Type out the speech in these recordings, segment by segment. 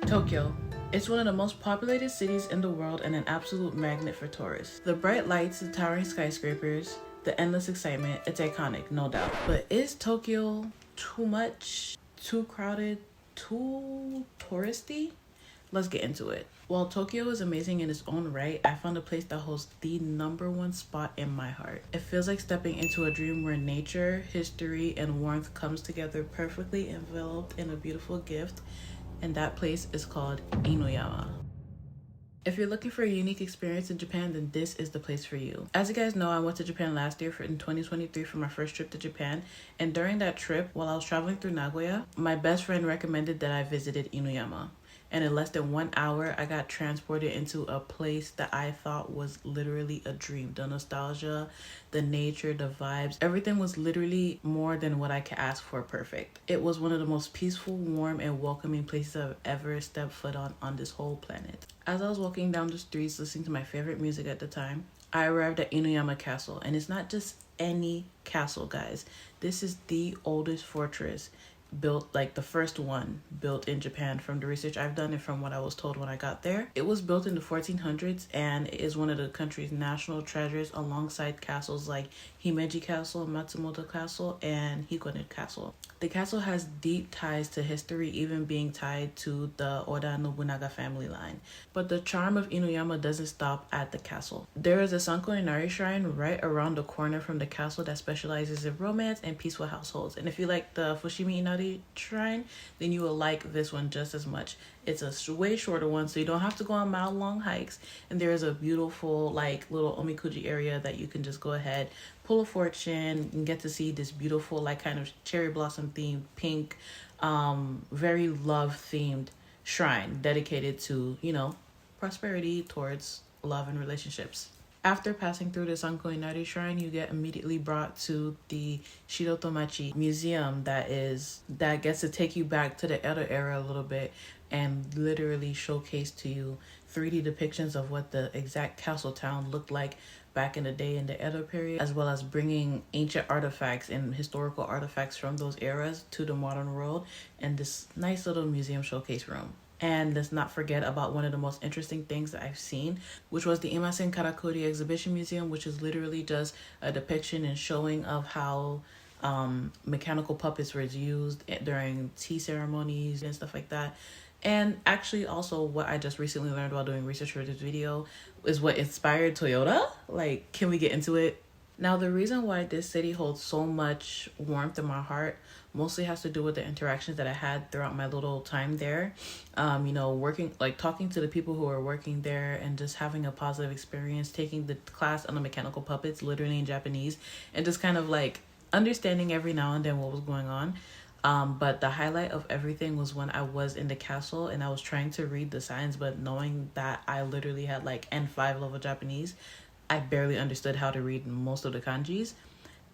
Tokyo. It's one of the most populated cities in the world and an absolute magnet for tourists. The bright lights, the towering skyscrapers, the endless excitement, it's iconic, no doubt. But is Tokyo too much, too crowded, too touristy? Let's get into it. While Tokyo is amazing in its own right, I found a place that holds the #1 spot in my heart. It feels like stepping into a dream where nature, history, and warmth comes together perfectly enveloped in a beautiful gift, and that place is called Inuyama. If you're looking for a unique experience in Japan, then this is the place for you. As you guys know, I went to Japan last year in 2023 for my first trip to Japan. And during that trip, while I was traveling through Nagoya, my best friend recommended that I visited Inuyama. And in less than 1 hour, I got transported into a place that I thought was literally a dream. The nostalgia, the nature, the vibes, everything was literally more than what I could ask for perfect. It was one of the most peaceful, warm, and welcoming places I've ever stepped foot on this whole planet. As I was walking down the streets listening to my favorite music at the time, I arrived at Inuyama Castle. And it's not just any castle, guys. This is the oldest fortress built, like the first one built in Japan from the research I've done and from what I was told when I got there. It was built in the 1400s and it is one of the country's national treasures alongside castles like Himeji Castle, Matsumoto Castle, and Hikonen Castle. The castle has deep ties to history, even being tied to the Oda Nobunaga family line. But the charm of Inuyama doesn't stop at the castle. There is a Sankoinari Shrine right around the corner from the castle that specializes in romance and peaceful households. And if you like the Fushimi Inari Shrine, then you will like this one just as much. It's a way shorter one, so you don't have to go on mile-long hikes. And there is a beautiful, like, little omikuji area that you can just go ahead, pull a fortune, and get to see this beautiful, like, kind of cherry blossom themed, pink, very love-themed shrine dedicated to, you know, prosperity towards love and relationships. After passing through the Sankoinari Shrine, you get immediately brought to the Shirotomachi Museum that gets to take you back to the Edo-era a little bit and literally showcase to you 3D depictions of what the exact castle town looked like back in the day in the Edo period, as well as bringing ancient artifacts and historical artifacts from those eras to the modern world and this nice little museum showcase room. And let's not forget about one of the most interesting things that I've seen, which was the Imasen Karakuri Exhibition Museum, which is literally just a depiction and showing of how mechanical puppets were used during tea ceremonies and stuff like that. And actually also what I just recently learned while doing research for this video is what inspired Toyota. Like, can we get into it? Now, the reason why this city holds so much warmth in my heart mostly has to do with the interactions that I had throughout my little time there. You know, working, like talking to the people who are working there and just having a positive experience, taking the class on the mechanical puppets, literally in Japanese, and just kind of like understanding every now and then what was going on. But the highlight of everything was when I was in the castle and I was trying to read the signs, but knowing that I literally had like N5 level Japanese, I barely understood how to read most of the kanjis.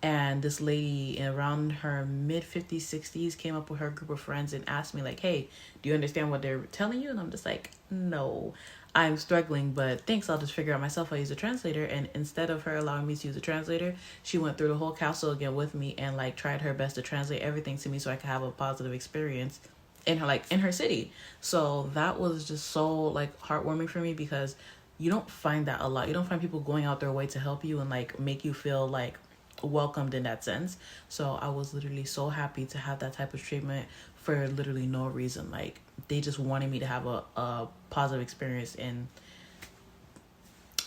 And this lady around her mid-50s, 60s came up with her group of friends and asked me like, hey, do you understand what they're telling you? And I'm just like, no, I'm struggling, but thanks, I'll just figure out myself. I'll use a translator. And instead of her allowing me to use a translator, she went through the whole castle again with me and like tried her best to translate everything to me so I could have a positive experience in her city. So that was just so like heartwarming for me because you don't find that a lot. You don't find people going out their way to help you and like make you feel like welcomed in that sense. So I was literally so happy to have that type of treatment for literally no reason. Like, they just wanted me to have a positive experience, and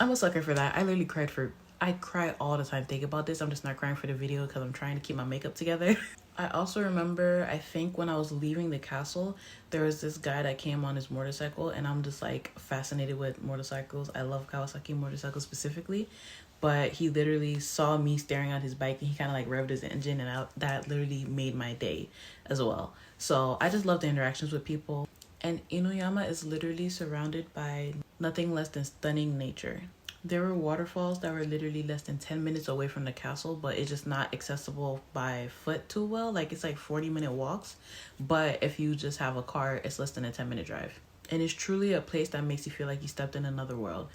I'm a sucker for that. I cry all the time thinking about this. I'm just not crying for the video because I'm trying to keep my makeup together. I also remember, I think when I was leaving the castle, there was this guy that came on his motorcycle, and I'm just like fascinated with motorcycles. I love Kawasaki motorcycles specifically, but he literally saw me staring at his bike and he kind of like revved his engine, and that literally made my day as well. So I just love the interactions with people. And Inuyama is literally surrounded by nothing less than stunning nature. There were waterfalls that were literally less than 10 minutes away from the castle, but it's just not accessible by foot too well. Like, it's like 40-minute walks, but if you just have a car, it's less than a 10-minute drive. And it's truly a place that makes you feel like you stepped in another world.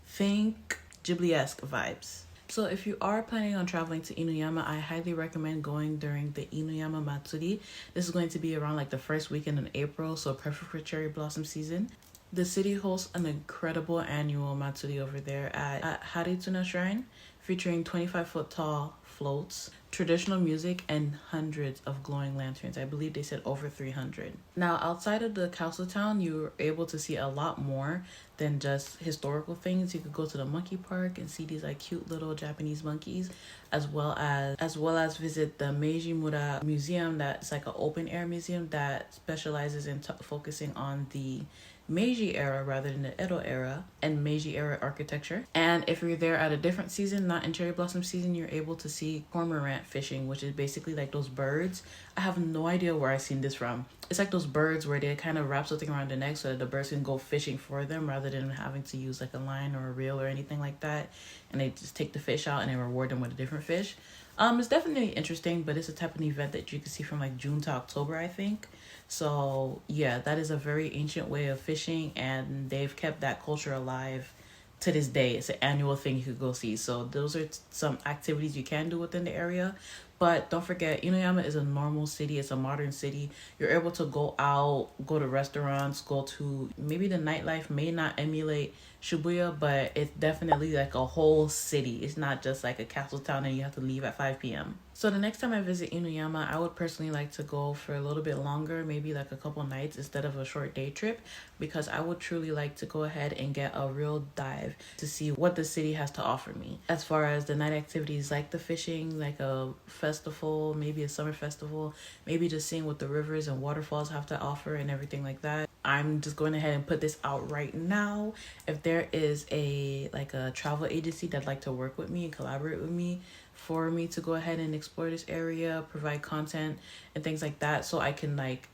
Think Ghibli-esque vibes. So if you are planning on traveling to Inuyama, I highly recommend going during the Inuyama Matsuri. This is going to be around like the first weekend in April, so perfect for cherry blossom season. The city hosts an incredible annual Matsuri over there at Harituna Shrine, featuring 25-foot tall floats, traditional music, and hundreds of glowing lanterns. I believe they said over 300. Now, outside of the castle town, you're able to see a lot more than just historical things. You could go to the monkey park and see these like cute little Japanese monkeys, as well as visit the Meiji Mura Museum. That's like an open air museum that specializes in focusing on the Meiji era rather than the Edo-era and Meiji era architecture. And if you're there at a different season, not in cherry blossom season, you're able to see cormorant fishing, which is basically like those birds. I have no idea where I seen this from. It's like those birds where they kind of wrap something around their neck so that the birds can go fishing for them rather than having to use like a line or a reel or anything like that. And they just take the fish out and they reward them with a different fish. It's definitely interesting, but it's a type of event that you can see from like June to October, I think. So yeah, that is a very ancient way of fishing, and they've kept that culture alive to this day. It's an annual thing you could go see. So those are some activities you can do within the area. But don't forget, Inuyama is a normal city. It's a modern city. You're able to go out, go to restaurants, go to maybe the nightlife may not emulate Shibuya, but it's definitely like a whole city. It's not just like a castle town and you have to leave at 5 p.m. So the next time I visit Inuyama, I would personally like to go for a little bit longer, maybe like a couple nights instead of a short day trip, because I would truly like to go ahead and get a real dive to see what the city has to offer me. As far as the night activities like the fishing, like a festival, maybe a summer festival, maybe just seeing what the rivers and waterfalls have to offer and everything like that. I'm just going ahead and put this out right now. If there is a travel agency that'd like to work with me and collaborate with me for me to go ahead and explore this area, provide content and things like that, so I can like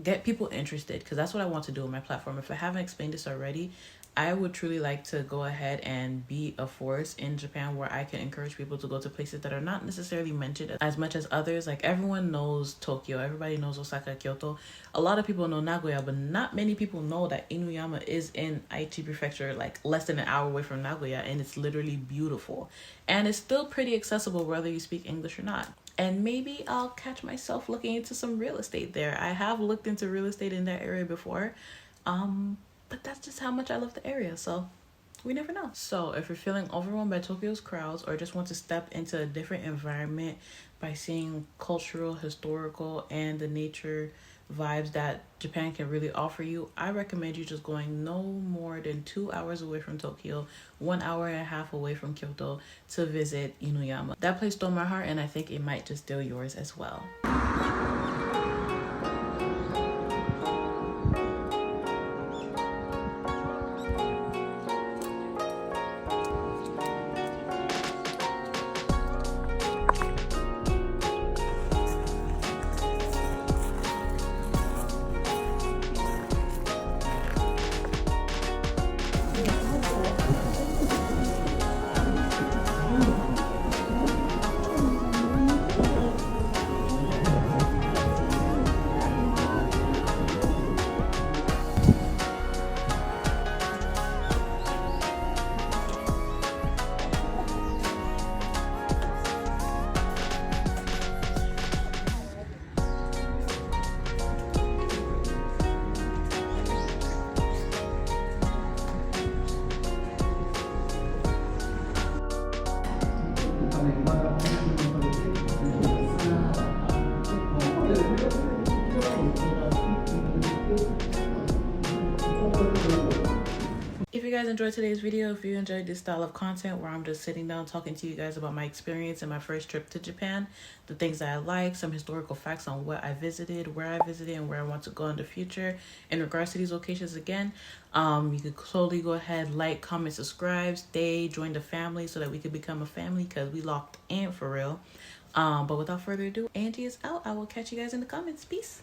get people interested, because that's what I want to do on my platform. If I haven't explained this already, I would truly like to go ahead and be a force in Japan where I can encourage people to go to places that are not necessarily mentioned as much as others. Like everyone knows Tokyo, everybody knows Osaka, Kyoto. A lot of people know Nagoya, but not many people know that Inuyama is in Aichi Prefecture, like less than an hour away from Nagoya, and it's literally beautiful. And it's still pretty accessible whether you speak English or not. And maybe I'll catch myself looking into some real estate there. I have looked into real estate in that area before. But that's just how much I love the area, so we never know. So if you're feeling overwhelmed by Tokyo's crowds or just want to step into a different environment by seeing cultural, historical, and the nature vibes that Japan can really offer you, I recommend you just going no more than 2 hours away from Tokyo, 1 hour and a half away from Kyoto to visit Inuyama. That place stole my heart, and I think it might just steal yours as well. If you guys enjoyed today's video, if you enjoyed this style of content where I'm just sitting down talking to you guys about my experience and my first trip to Japan, the things that I like, some historical facts on what I visited, where I visited, and where I want to go in the future in regards to these locations again, you could totally go ahead, like, comment, subscribe, stay, join the family so that we could become a family, because we locked in for real. But without further ado, Angie is out. I will catch you guys in the comments. Peace.